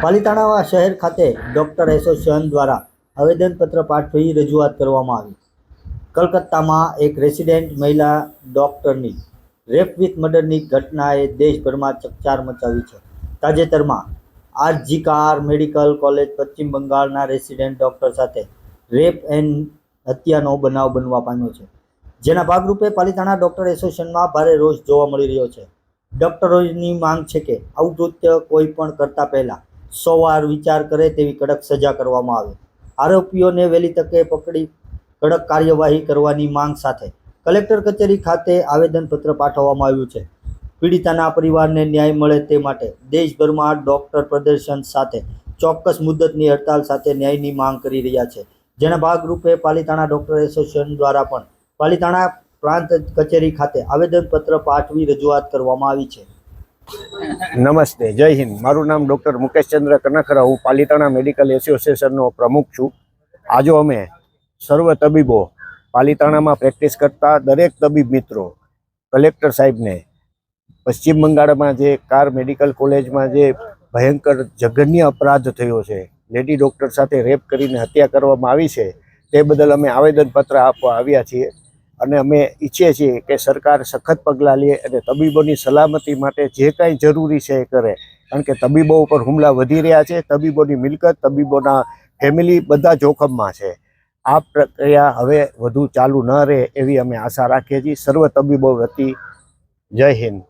પાલિતાણા શહેર ખાતે doctor association દ્વારા આવેદનપત્ર પાઠવી રજૂઆત કરવામાં આવી। કલકત્તામાં એક રેસિડેન્ટ મહિલા ડોક્ટરની રેપ વિથ મર્ડરની ઘટનાએ દેશભરમાં ચકચાર મચાવી છે। તાજેતરમાં આરજીકાર મેડિકલ કોલેજ પશ્ચિમ બંગાળના રેસિડેન્ટ ડોક્ટર સાથે રેપ એન્ડ હત્યાનો બનાવ બનવા પામ્યો છે, જેના ભાગરૂપે પાલિતાણા ડોક્ટર એસોસિએશનમાં ભારે રોષ જોવા મળી રહ્યો છે। ડોક્ટરોની માંગ છે કે આવું કૃત્ય કોઈ પણ કરતા પહેલા 100 વાર વિચાર કરે તેવી કડક સજા કરવામાં આવે। આરોપીઓને વહેલી તકે પકડી કડક કાર્યવાહી કરવાની માંગ સાથે કલેક્ટર કચેરી ખાતે આવેદનપત્ર પાઠવવામાં આવ્યું છે। પીડિતાના પરિવારને ન્યાય મળે તે માટે દેશભરમાં ડોક્ટર પ્રદર્શન સાથે ચોક્કસ મુદ્દતની હડતાલ સાથે ન્યાયની માંગ કરી રહ્યા છે, જેના ભાગરૂપે પાલિતાણા ડોક્ટર એસોસિએશન દ્વારા પણ પાલિતાણા પ્રાંત કચેરી ખાતે આવેદનપત્ર પાઠવી રજૂઆત કરવામાં આવી છે। નમસ્તે, જય હિન્દ। મારું નામ ડૉક્ટર મુકેશ ચંદ્ર કનખરા, હું પાલિતાણા મેડિકલ એસોસિએશનનો પ્રમુખ છું। આજે અમે સર્વ તબીબો પાલિતાણામાં પ્રેક્ટિસ કરતા દરેક તબીબ મિત્રો કલેક્ટર સાહેબને પશ્ચિમ બંગાળમાં જે કાર મેડિકલ કોલેજમાં જે ભયંકર જઘન્ય અપરાધ થયો છે, લેડી ડૉક્ટર સાથે રેપ કરીને હત્યા કરવામાં આવી છે, તે બદલ અમે આવેદનપત્ર આપવા આવ્યા છીએ અને અમે ઈચ્છીએ છીએ કે સરકાર સખત પગલાં લે અને તબીબોની સલામતી માટે જે કાંઈ જરૂરી છે એ કરે, કારણ કે તબીબો ઉપર હુમલા વધી રહ્યા છે। તબીબોની મિલકત, તબીબોના ફેમિલી બધા જોખમમાં છે। આ પ્રક્રિયા હવે વધુ ચાલુ ન રહે એવી અમે આશા રાખીએ છીએ। સર્વ તબીબો વતી જય હિન્દ।